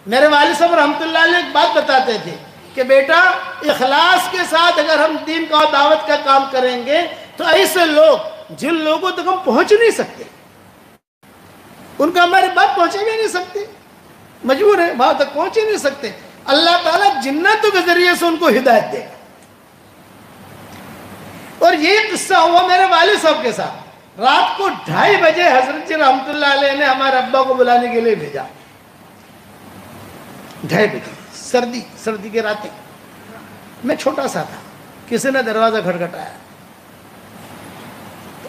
میرے والد صاحب رحمۃ اللہ علیہ ایک بات بتاتے تھے کہ بیٹا اخلاص کے ساتھ اگر ہم دین کا دعوت کا کام کریں گے تو ایسے لوگ جن لوگوں تک ہم پہنچ نہیں سکتے، ان کا ہماری بات پہنچے بھی نہیں سکتے، مجبور ہے وہاں تک پہنچ ہی نہیں سکتے، اللہ تعالیٰ جنتوں کے ذریعے سے ان کو ہدایت دے گا۔ اور یہ قصہ ہوا میرے والد صاحب کے ساتھ۔ رات کو 2:30 بجے حضرت جی رحمۃ اللہ علیہ نے ہمارے ابا کو بلانے کے لیے بھیجا۔ 2:30 بجے سردی کے راتیں، میں چھوٹا سا تھا، کسی نے دروازہ کھٹکھٹایا،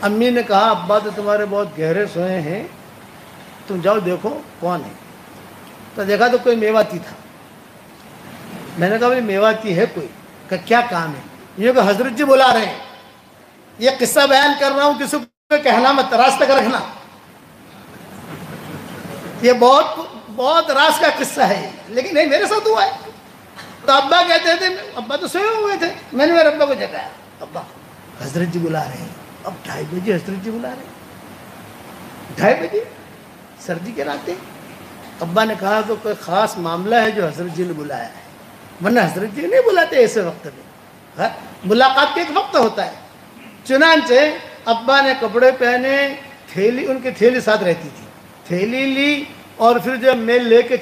امی نے کہا ابا تو تمہارے بہت گہرے سوئے ہیں، تم جاؤ دیکھو کون ہے۔ تو دیکھا تو کوئی میواتی تھا۔ میں نے کہا بھائی میواتی ہے کوئی؟ کہ کیا کام ہے؟ یہ کہ حضرت جی بلا رہے ہیں، یہ قصہ بیان کر رہا ہوں، کسی کو کہنا مت، راز تک رکھنا، یہ بہت راز کا قصہ ہے، لیکن نہیں میرے ساتھ ہوا ہے۔ تو ابا کہتے تھے، ابا تو سوئے ہوئے تھے، میں نے میرے ابا کو جگایا، ابا حضرت جی بلا رہے ہیں۔ اب 2:30 بجے حضرت جی بلا رہے ہیں، 2:30 بجے سردی کے راتیں۔ ابا نے کہا کہ کوئی خاص معاملہ ہے جو حضرت جی نے بلایا ہے، ورنہ حضرت جی نہیں بلاتے ایسے وقت میں، ملاقات کا ایک وقت ہوتا ہے۔ چنانچہ ابا نے کپڑے پہنے، تھیلی، ان کی تھیلی ساتھ رہتی تھی، تھیلی لی، اور پھر جب میں لے کے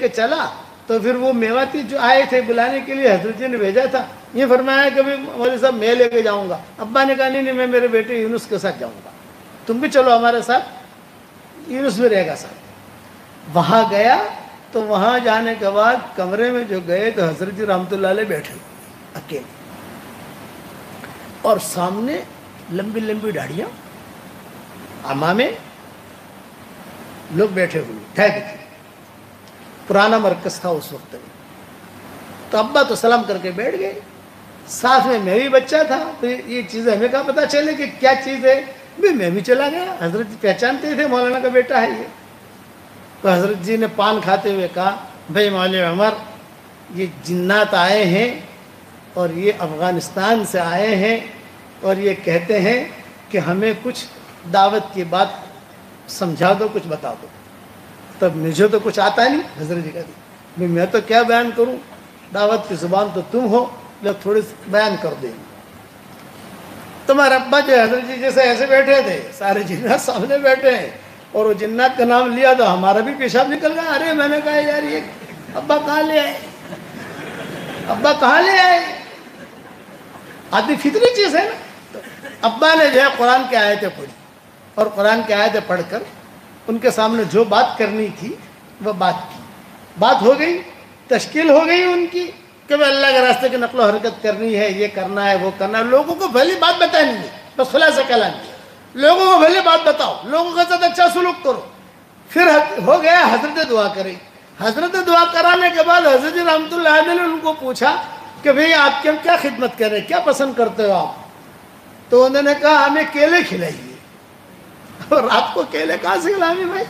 چلا تو پھر وہ میواتی جو آئے تھے بلانے کے لیے، حضرت جی نے بھیجا تھا، یہ فرمایا کہ مولوی صاحب میں لے کے جاؤں گا۔ ابا نے کہا نہیں میں میرے بیٹے یونس کے ساتھ جاؤں گا، تم بھی چلو ہمارے ساتھ، یونس بھی رہے گا ساتھ۔ وہاں گیا تو وہاں جانے کے بعد کمرے میں جو گئے تو حضرت جی رحمۃ اللہ علیہ بیٹھے ہوئے اکیلے، اور سامنے لمبی لمبی داڑھیاں، عمامے، لوگ بیٹھے ہوئے، 2:30 بجے، پرانا مرکز تھا اس وقت میں۔ تو ابا تو سلام کر کے بیٹھ گئے، ساتھ میں بھی بچہ تھا، تو یہ چیزیں ہمیں کہاں پتہ چلے کہ کیا چیز ہے، میں بھی چلا گیا۔ حضرت جی پہچانتے تھے مولانا کا بیٹا ہے یہ۔ تو حضرت جی نے پان کھاتے ہوئے کہا بھائی مولوی عمر، یہ جنات آئے ہیں اور یہ افغانستان سے آئے ہیں، اور یہ کہتے ہیں کہ ہمیں کچھ دعوت کی بات سمجھا دو، کچھ بتا دو۔ تب مجھے تو کچھ آتا نہیں، حضرت جی کہتے ہیں میں تو کیا بیان کروں، دعوت کی زبان تو تم ہو، لوگ تھوڑی بیان کر دیں۔ تمہارے ابا جو حضرت جی جیسے ایسے بیٹھے تھے، سارے جنات سامنے بیٹھے ہیں، اور وہ جنات کا نام لیا تو ہمارا بھی پیشاب نکل گیا۔ ارے میں نے کہا یار یہ ابا کہاں لے آئے، ابا کہاں لے آئے، آدمی فطری چیز ہے نا۔ تو ابا نے جو ہے قرآن کی آیتیں پڑھی، اور قرآن کی آیتیں پڑھ کر ان کے سامنے جو بات کرنی تھی وہ بات کی، بات ہو گئی، تشکیل ہو گئی ان کی کہ اللہ کے راستے کی نقل و حرکت کرنی ہے، یہ کرنا ہے، وہ کرنا ہے۔ لوگوں کو بھلی بات بتانی ہے، بس خلاصہ کلام ہے، لوگوں کو بھلی بات بتاؤ، لوگوں کے ساتھ اچھا سلوک کرو۔ پھر ہو گیا حضرت دعا کریں۔ حضرت دعا کرانے کے بعد حضرت رحمۃ اللہ علیہ نے ان کو پوچھا کہ بھئی آپ کے ہم کیا خدمت کریں، کیا پسند کرتے ہو آپ؟ تو انہوں نے کہا ہمیں کیلے کھلائیے۔ اور رات کو کیلے کہاں سے کھلائیں بھائی؟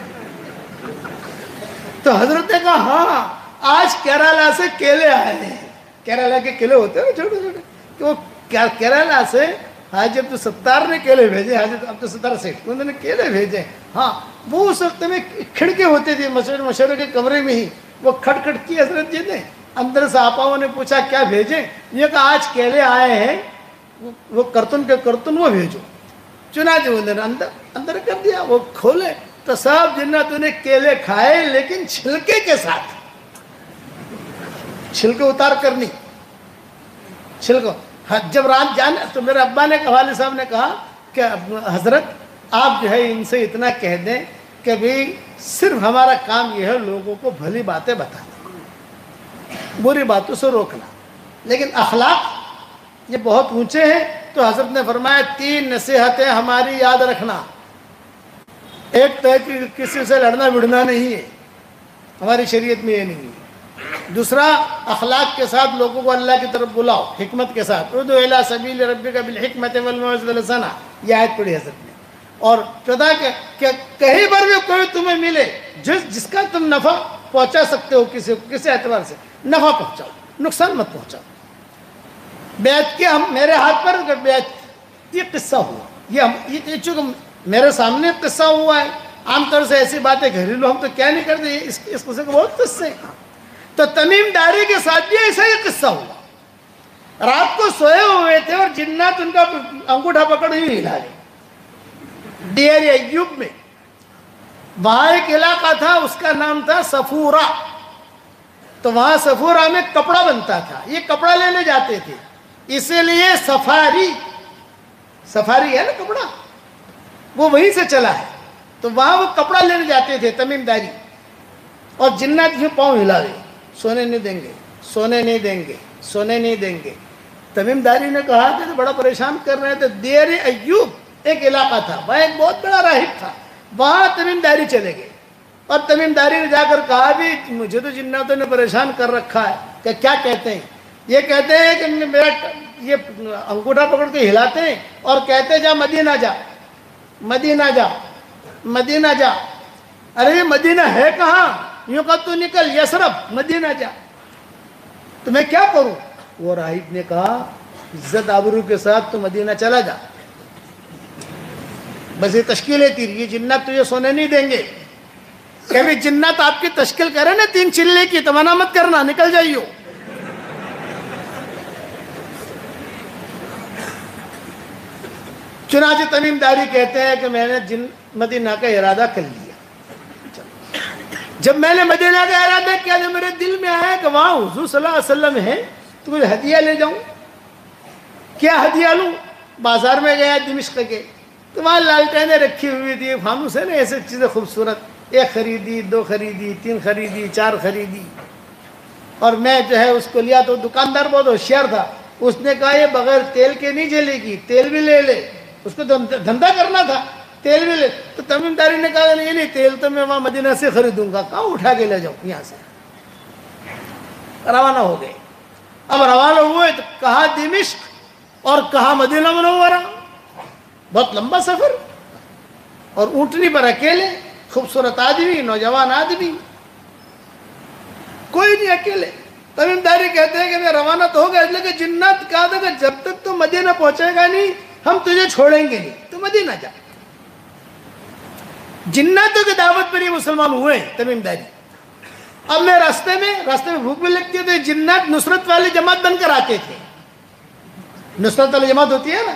تو حضرت نے کہا ہاں آج کیرالہ سے کیلے آئے ہیں۔ کیرالہ کے کیلے ہوتے ہیں چھوٹے چھوٹے، تو کیرالہ سے حاجی عبدالستار نے کیلے بھیجے، حاجی عبدالستار سے انہوں نے کیلے بھیجے۔ ہاں وہ اس وقت میں کھڑکی ہوتی تھی مشورے کے کمرے میں ہی، وہ کھٹ کھٹ کی حضرت جی نے اندر سے آپاؤں نے پوچھا کیا بھیجیں؟ یہ کہا آج کیلے آئے ہیں، وہ کرتن کے کرتن وہ بھیجو۔ چنانچہ انہوں نے اندر کر دیا، وہ کھولے تو سب جناتوں نے کیلے کھائے، لیکن چھلکے کے ساتھ، چھلکے اتار کر نہیں، چھلکو۔ جب رات جانا تو میرے ابا نے والد صاحب نے کہا کہ حضرت آپ جو ہے ان سے اتنا کہہ دیں کہ بھی صرف ہمارا کام یہ ہے لوگوں کو بھلی باتیں بتانا، بری باتوں سے روکنا، لیکن اخلاق یہ بہت اونچے ہیں۔ تو حضرت نے فرمایا 3 نصیحتیں ہماری یاد رکھنا۔ ایک تو ہے کہ کسی سے لڑنا بڑھنا نہیں ہے، ہماری شریعت میں یہ نہیں ہے۔ دوسرا اخلاق کے ساتھ لوگوں کو اللہ کی طرف بلاؤ، حکمت کے ساتھ، ادعو الی سبیل ربک بالحکمت والموعظۃ الحسنہ، یہ آیت پڑھی حضرت نے۔ اور چوتھا کہ کہیں پر بھی کوئی تمہیں ملے جس کا تم نفع پہنچا سکتے ہو، کسی اعتبار سے نفع پہنچاؤ، نقصان مت پہنچاؤ۔ بیعت کے ہم میرے ہاتھ پر بیعت یہ قصہ ہوا، یہ چونکہ میرے سامنے قصہ ہوا ہے عام طور سے ایسی باتیں گھریلو ہم تو کیا نہیں کرتے، اس قصے کو بہت قصے ہیں۔ تو تمیم داری کے ساتھ بھی ایسا ہی قصہ ہوا، رات کو سوئے ہوئے تھے اور جنات ان کا انگوٹھا پکڑ ہی ہلا رہے۔ ڈیر ایوب میں وہاں ایک علاقہ تھا، اس کا نام تھا صفورہ، تو وہاں صفورہ میں کپڑا بنتا تھا، یہ کپڑا لینے جاتے تھے، اسی لیے سفاری ہے نا کپڑا، وہ وہیں سے چلا ہے، تو وہاں وہ کپڑا لینے جاتے تھے تمیم داری، اور جنات یوں پاؤں ہلا رہے، سونے نہیں دیں گے، سونے نہیں دیں گے، سونے نہیں دیں گے۔ تمیم داری نے کہا کہ بڑا پریشان کر رہے تھے۔ دیر ایوب ایک علاقہ تھا، وہاں ایک بہت بڑا راہب تھا، وہاں تمیم داری چلے گئے، اور تمیم داری نے جا کر کہا بھی مجھے تو جناتوں نے پریشان کر رکھا ہے، کہ کیا کہتے ہیں؟ یہ کہتے ہیں کہ میرا یہ انگوٹھا پکڑ کے ہلاتے ہیں اور کہتے ہیں جا مدینہ جا، مدینہ جا، مدینہ جا۔ ارے یہ مدینہ ہے کہاں؟ یوں کہ تو نکل یثرب، مدینہ جا۔ تو میں کیا کروں؟ وہ راہب نے کہا عزت آبرو کے ساتھ تو مدینہ چلا جا، بس یہ تشکیل ہے تیری، یہ جنات تجھے سونے نہیں دیں گے، کبھی جنات آپ کی تشکیل کرے نا 3 چلے کی تو منع مت کرنا، نکل جائیو۔ چنانچہ تمیم داری کہتے ہیں کہ میں نے مدینہ کا ارادہ کر لیا۔ جب میں نے مدینہ کا ارادہ کیا تو میرے دل میں آیا کہ وہاں حضور صلی اللہ علیہ وسلم ہے تو کچھ ہدیہ لے جاؤں۔ کیا ہدیہ لوں؟ بازار میں گیا دمشق کے، تو وہاں لالٹینیں رکھی ہوئی تھی، فانوس ہے نا ایسے چیزیں خوبصورت، 1 خریدی، 2 خریدی، 3 خریدی، 4 خریدی، اور میں جو ہے اس کو لیا تو دکاندار بہت ہوشیار تھا، اس نے کہا یہ بغیر تیل کے نہیں جلے گی، تیل بھی لے لے، اس کو دھندا کرنا تھا، تیل بھی لے۔ تو تمیم داری نے کہا نہیں تیل تو میں وہاں مدینہ سے خریدوں گا، کہاں اٹھا کے لے جاؤں یہاں سے۔ روانہ ہو گئے، اب روانہ ہوئے تو کہاں دمشق اور کہاں مدینہ منورہ، بہت لمبا سفر، اور اونٹنی پر اکیلے، خوبصورت آدمی، نوجوان آدمی، کوئی نہیں، اکیلے۔ تمیم داری کہتے ہیں کہ میں روانہ تو ہو گیا، لیکن جنات کہا تھا کہ جب تک تو مدینہ پہنچے گا نہیں ہم تجھے چھوڑیں گے نہیں، تو مدینہ جا۔ جناتوں کی دعوت پر یہ مسلمان ہوئے تمیم داری۔ اب میں راستے میں بھوک بھی لگتی تھی، جنات نصرت والی جماعت بن کر آتے تھے، نصرت والی جماعت ہوتی ہے نا،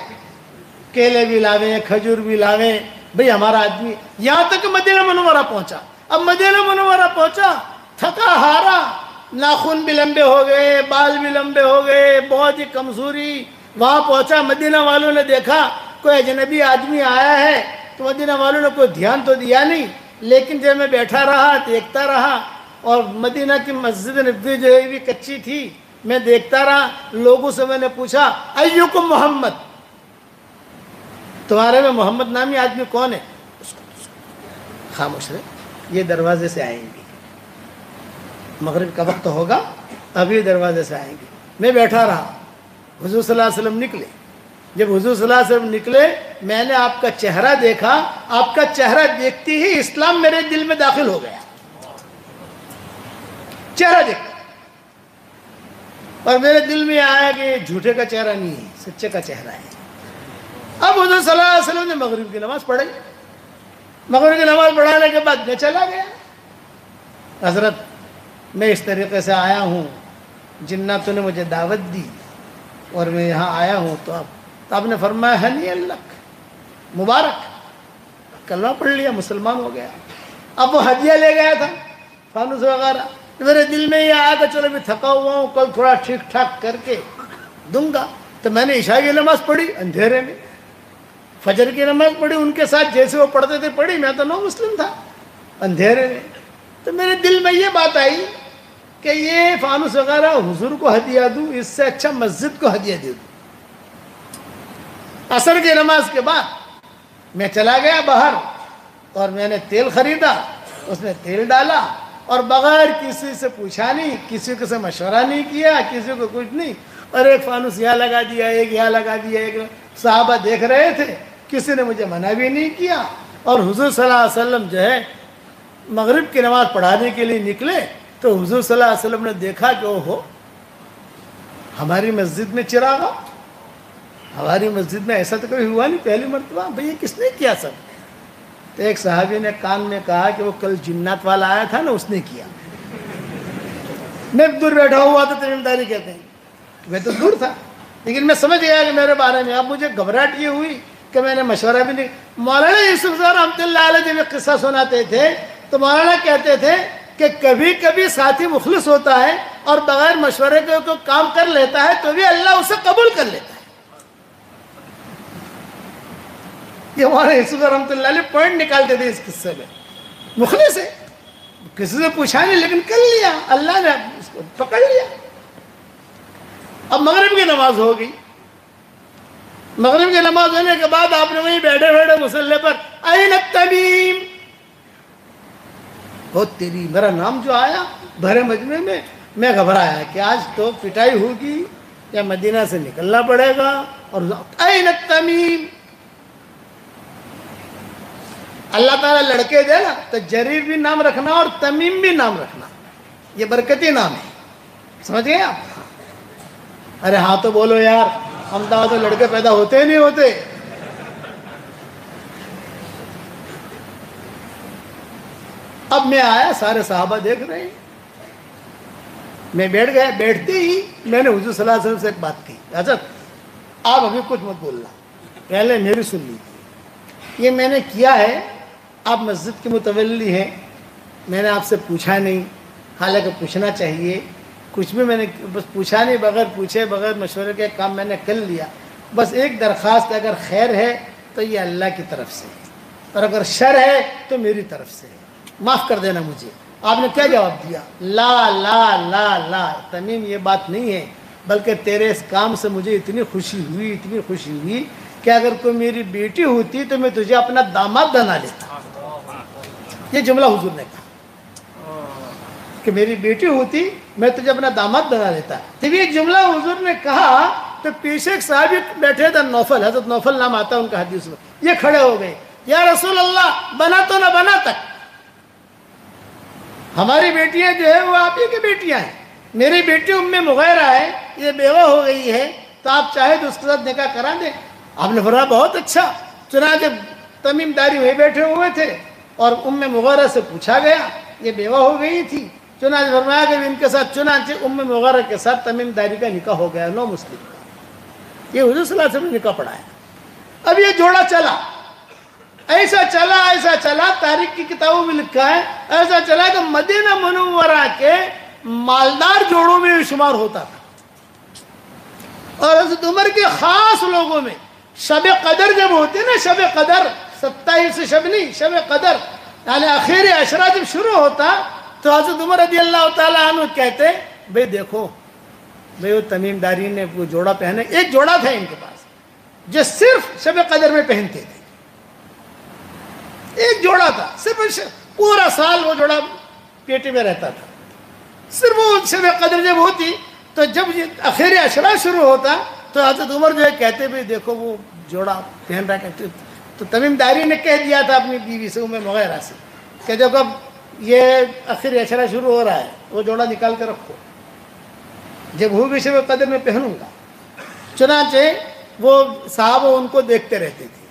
کیلے بھی لاویں، کھجور بھی لاویں، بھئی ہمارا آدمی، یہاں تک مدینہ منورہ پہنچا۔ اب مدینہ منورہ پہنچا، تھکا ہارا، ناخن بھی لمبے ہو گئے، بال بھی لمبے ہو گئے، بہت ہی کمزوری۔ وہاں پہنچا، مدینہ والوں نے دیکھا کوئی اجنبی آدمی آیا ہے، تو مدینہ والوں نے کوئی دھیان تو دیا نہیں، لیکن جب میں بیٹھا رہا دیکھتا رہا، اور مدینہ کی مسجد نبوی جو ہے بھی کچی تھی، میں دیکھتا رہا، لوگوں سے میں نے پوچھا ایوکم محمد، تمہارے میں محمد نامی آدمی کون ہے؟ خاموش رہے، یہ دروازے سے آئیں گے، مغرب کا وقت ہوگا، ابھی دروازے سے آئیں گے۔ میں بیٹھا رہا، حضور صلی اللہ علیہ وسلم نکلے۔ جب حضور صلی اللہ علیہ وسلم نکلے، میں نے آپ کا چہرہ دیکھا، آپ کا چہرہ دیکھتی ہی اسلام میرے دل میں داخل ہو گیا، چہرہ دیکھا، اور میرے دل میں آیا کہ جھوٹے کا چہرہ نہیں ہے، سچے کا چہرہ ہے۔ اب حضور صلی اللہ علیہ وسلم نے مغرب کی نماز پڑھائی، مغرب کی نماز پڑھانے کے بعد میں چلا گیا، حضرت میں اس طریقے سے آیا ہوں، جناتوں نے مجھے دعوت دی اور میں یہاں آیا ہوں، تو آپ نے فرمایا ہنی اللہ، مبارک، کلمہ پڑھ لیا، مسلمان ہو گیا۔ اب وہ ہدیہ لے گیا تھا، فانوس وغیرہ، میرے دل میں یہ آیا کہ چلو میں تھکا ہوا ہوں، کل تھوڑا ٹھیک ٹھاک کر کے دوں گا۔ تو میں نے عشاء کی نماز پڑھی اندھیرے میں، فجر کی نماز پڑھی ان کے ساتھ، جیسے وہ پڑھتے تھے پڑھی، میں تو نو مسلم تھا، اندھیرے میں۔ تو میرے دل میں یہ بات آئی کہ یہ فانوس وغیرہ حضور کو ہدیہ دوں، اس سے اچھا مسجد کو ہدیہ دے دوں۔ عصر کی نماز کے بعد میں چلا گیا باہر، اور میں نے تیل خریدا، اس نے تیل ڈالا، اور بغیر کسی سے پوچھا نہیں، کسی سے مشورہ نہیں کیا، کسی کو کچھ نہیں، اور ایک فانوس یہاں لگا دیا، ایک یہاں لگا دیا، ایک صحابہ دیکھ رہے تھے، کسی نے مجھے منع بھی نہیں کیا۔ اور حضور صلی اللہ علیہ وسلم جو ہے مغرب کی نماز پڑھانے کے لیے نکلے، تو حضور صلی اللہ علیہ وسلم نے دیکھا کہ اوہو، ہماری مسجد میں چراغا، ہماری مسجد میں ایسا تو کبھی ہوا نہیں، پہلی مرتبہ، بھئی یہ کس نے کیا سب؟ تو ایک صحابی نے کان میں کہا کہ وہ کل جنات والا آیا تھا نا، اس نے کیا. میں دور بیٹھا ہوا تو تمیم داری کہتے ہیں، میں تو دور تھا لیکن میں سمجھ گیا کہ میرے بارے میں. اب مجھے گھبراہٹ یہ ہوئی کہ میں نے مشورہ بھی نہیں. مولانا یوسف صاحب رحمۃ اللہ علیہ جب ایک قصہ سناتے تھے تو مولانا کہتے تھے کہ کبھی کبھی ساتھی مخلص ہوتا ہے اور بغیر مشورے کے کوئی کام کر لیتا ہے تو بھی اللہ اسے قبول کر لیتا ہے. یہ مولانا یوسف رحمۃ اللہ علیہ پوائنٹ نکالتے تھے اس قصے میں. مخلص ہے، کسی سے پوچھا نہیں لیکن کر لیا، اللہ نے اس کو پکڑ لیا. اب مغرب کی نماز ہو گئی. مغرب کی نماز ہونے کے بعد آپ نے وہیں بیٹھے بیٹھے مصلی پر این التمیم، بہت تیری میرا نام جو آیا بھرے مجمع میں گھبرایا کہ آج تو پٹائی ہوگی یا مدینہ سے نکلنا پڑے گا. اور این التمیم، اللہ تعالیٰ لڑکے دے نا تو جریر بھی نام رکھنا اور تمیم بھی نام رکھنا، یہ برکتی نام ہے. سمجھ گئے آپ؟ ارے ہاں تو بولو یار، ہم تو لڑکے پیدا ہوتے نہیں ہوتے. اب میں آیا، سارے صحابہ دیکھ رہے ہیں، میں بیٹھ گیا. بیٹھتے ہی میں نے حضور صلی اللہ علیہ وسلم سے ایک بات کی، حضرت آپ ابھی کچھ مت بولنا، پہلے میری سن لیجیے. یہ میں نے کیا ہے، آپ مسجد کے متولی ہیں، میں نے آپ سے پوچھا نہیں، حالانکہ پوچھنا چاہیے. کچھ بھی میں نے بس پوچھا نہیں، بغیر پوچھے بغیر مشورے کے کام میں نے کر لیا. بس ایک درخواست، اگر خیر ہے تو یہ اللہ کی طرف سے ہے اور اگر شر ہے تو میری طرف سے ہے، معاف کر دینا مجھے. آپ نے کیا جواب دیا؟ لا لا لا لا تمیم، یہ بات نہیں ہے، بلکہ تیرے اس کام سے مجھے اتنی خوشی ہوئی کہ اگر کوئی میری بیٹی ہوتی تو میں تجھے اپنا داماد بنا لیتا. یہ جملہ حضور نے کہا کہ میری بیٹی ہوتی میں تجھے اپنا داماد بنا لیتا. جب یہ جملہ حضور نے کہا تو پیچھے ایک صحابی بیٹھے تھے، نوفل، حضرت نوفل نام آتا ہے ان کا حدیث میں. یہ کھڑے ہو گئے، یا رسول اللہ بنا تو نہ بنا تک، ہماری بیٹیاں جو ہے وہ آپ ہی کی بیٹیاں ہیں. میری بیٹی ام مغیرہ ہے، یہ بیوہ ہو گئی ہے، تو آپ چاہے تو اس کے ساتھ نکاح کرا دیں. آپ نے فرمایا بہت اچھا. چنانچہ تمیم داری وہی بیٹھے ہوئے تھے اور ام مغیرہ سے پوچھا گیا، یہ بیوہ ہو گئی تھی. چنانچہ فرمایا کہ ان کے ساتھ، چنانچہ ام مغیرہ کے ساتھ تمیم داری کا نکاح ہو گیا، نو مسلم کا. یہ حضور صلی اللہ علیہ وسلم نے نکاح پڑھایا. اب یہ جوڑا چلا، ایسا چلا، تاریخ کی کتابوں میں لکھا ہے ایسا چلا کہ مدینہ منورہ کے مالدار جوڑوں میں شمار ہوتا تھا. اور حضرت عمر کے خاص لوگوں میں شب قدر جب ہوتی نا، شب قدر 27 شب نہیں، شب قدر یعنی آخری عشرہ جب شروع ہوتا تو حضرت عمر رضی اللہ تعالیٰ عنہ کہتے بھئی دیکھو بھئی وہ تمیم داری نے وہ جوڑا پہنے. ایک جوڑا تھا ان کے پاس جو صرف شب قدر میں پہنتے تھے، ایک جوڑا تھا، صرف پورا سال وہ جوڑا پیٹی میں رہتا تھا. صرف وہ شب قدر جب ہوتی تو جب یہ آخری عشرہ شروع ہوتا تو حضرت عمر جو ہے کہتے بھئی دیکھو وہ جوڑا پہن رہا ہے. تو تمیم داری نے کہہ دیا تھا اپنی بیوی سے، ام مغیرہ سے، کہ دیکھو اب یہ آخری عشرہ شروع ہو رہا ہے، وہ جوڑا نکال کے رکھو، جب ہوگی شب قدر میں پہنوں گا. چنانچہ وہ صحابہ ان کو دیکھتے رہتے تھے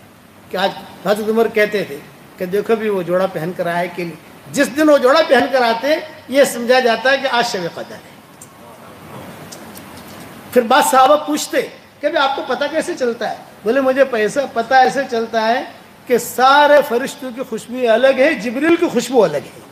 کہ آج حضرت عمر کہتے تھے کہ دیکھو بھی وہ جوڑا پہن کر آئے کہ نہیں. جس دن وہ جوڑا پہن کر آتے یہ سمجھا جاتا ہے کہ آج شب قدر ہے. پھر بعض صحابہ پوچھتے کہ آپ کو پتہ کیسے چلتا ہے؟ بولے مجھے پتہ ایسے چلتا ہے کہ سارے فرشتوں کی خوشبو الگ ہے، جبریل کی خوشبو الگ ہے.